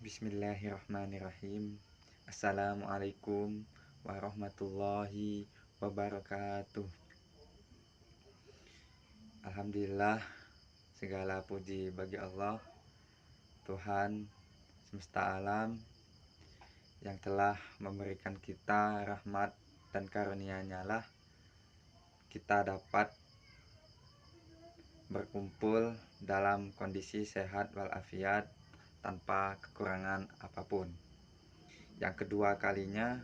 Bismillahirrahmanirrahim. Assalamualaikum warahmatullahi wabarakatuh. Alhamdulillah, segala puji bagi Allah, Tuhan semesta alam, yang telah memberikan kita rahmat dan karunia-Nya lah kita dapat berkumpul dalam kondisi sehat walafiat tanpa kekurangan apapun. Yang kedua kalinya,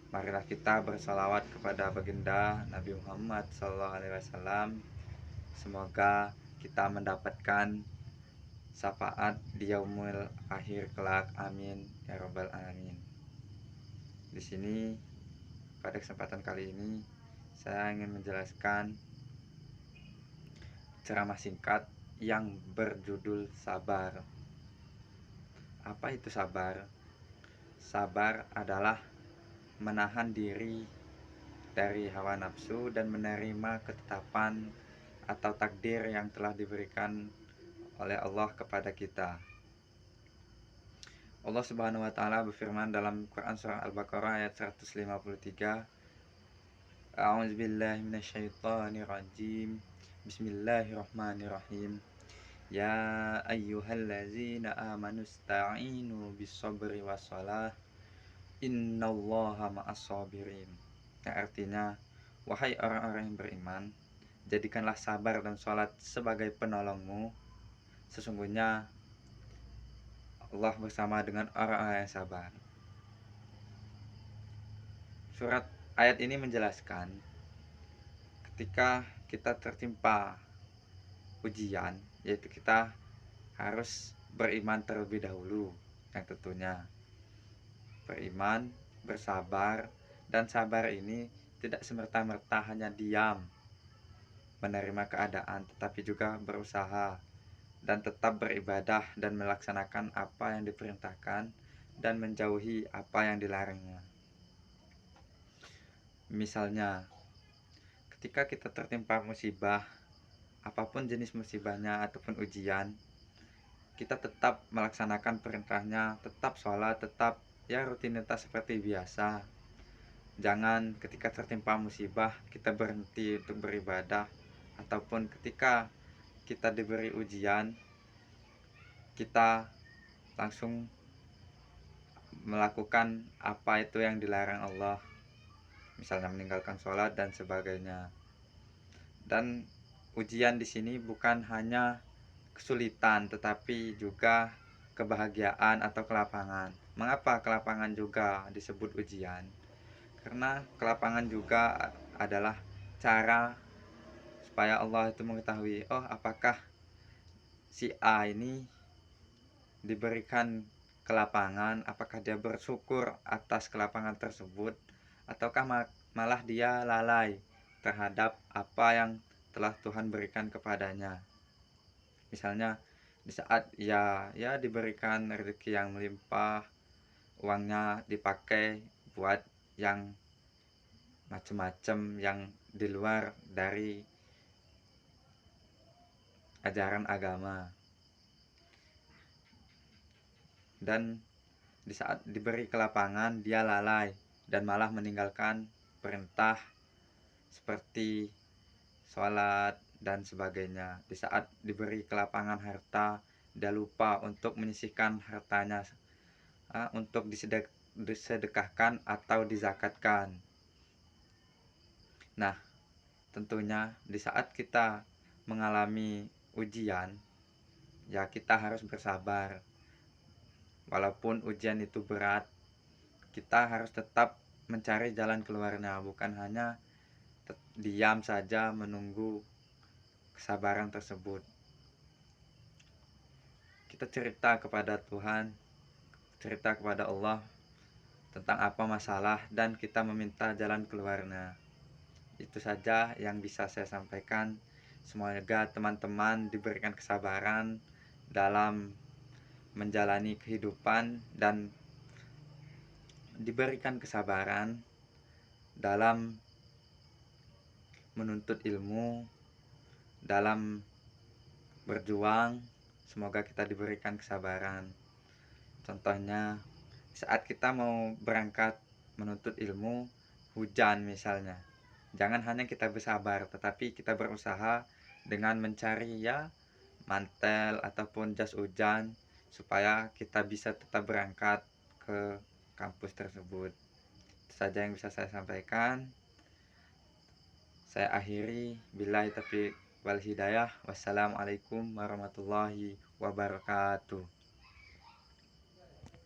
marilah kita bersalawat kepada baginda Nabi Muhammad SAW. Semoga kita mendapatkan syafaat di yaumul akhir kelak. Amin ya robbal alamin. Di sini pada kesempatan kali ini saya ingin menjelaskan ceramah singkat yang berjudul sabar. Apa itu sabar? Sabar adalah menahan diri dari hawa nafsu dan menerima ketetapan atau takdir yang telah diberikan oleh Allah kepada kita. Allah Subhanahu wa taala berfirman dalam Quran surah Al-Baqarah ayat 153. A'udzubillahi minasyaitonirrajim. Bismillahirrahmanirrahim. Ya ayyuhallazina amanu ista'inu bis-sabri was-shalah. Innallaha ma'as-sabirin. Yang artinya, wahai orang-orang yang beriman, jadikanlah sabar dan sholat sebagai penolongmu. Sesungguhnya Allah bersama dengan orang-orang yang sabar. Ayat ini menjelaskan ketika kita tertimpa ujian, yaitu kita harus beriman terlebih dahulu. Yang tentunya beriman, bersabar, dan sabar ini tidak semerta-merta hanya diam menerima keadaan, tetapi juga berusaha dan tetap beribadah dan melaksanakan apa yang diperintahkan dan menjauhi apa yang dilarangnya. Misalnya, ketika kita tertimpa musibah, apapun jenis musibahnya ataupun ujian, kita tetap melaksanakan perintahnya, tetap sholat, tetap rutinitas seperti biasa. Jangan ketika tertimpa musibah kita berhenti untuk beribadah, ataupun ketika kita diberi ujian kita langsung melakukan apa itu yang dilarang Allah, misalnya meninggalkan sholat dan sebagainya. Dan ujian di sini bukan hanya kesulitan, tetapi juga kebahagiaan atau kelapangan. Mengapa kelapangan juga disebut ujian? Karena kelapangan juga adalah cara supaya Allah itu mengetahui, oh apakah si A ini diberikan kelapangan, apakah dia bersyukur atas kelapangan tersebut, ataukah malah dia lalai terhadap apa yang telah Tuhan berikan kepadanya. Misalnya di saat ya diberikan rezeki yang melimpah, uangnya dipakai buat yang macam-macam yang di luar dari ajaran agama, dan di saat diberi kelapangan dia lalai dan malah meninggalkan perintah seperti sholat dan sebagainya. Di saat diberi kelapangan harta, dia lupa untuk menyisihkan hartanya untuk disedekahkan atau dizakatkan. Nah, tentunya di saat kita mengalami ujian, ya kita harus bersabar. Walaupun ujian itu berat, kita harus tetap mencari jalan keluarnya, bukan hanya diam saja menunggu kesabaran tersebut. Kita cerita kepada Tuhan, cerita kepada Allah tentang apa masalah, dan kita meminta jalan keluarnya. Itu saja yang bisa saya sampaikan. Semoga teman-teman diberikan kesabaran dalam menjalani kehidupan dan diberikan kesabaran dalam menuntut ilmu, dalam berjuang, semoga kita diberikan kesabaran. Contohnya, saat kita mau berangkat menuntut ilmu, hujan misalnya. Jangan hanya kita bersabar, tetapi kita berusaha dengan mencari ya mantel ataupun jas hujan supaya kita bisa tetap berangkat ke kampus tersebut. Itu saja yang bisa saya sampaikan. Saya akhiri, billahi taufiq wal hidayah. Wassalamualaikum warahmatullahi wabarakatuh.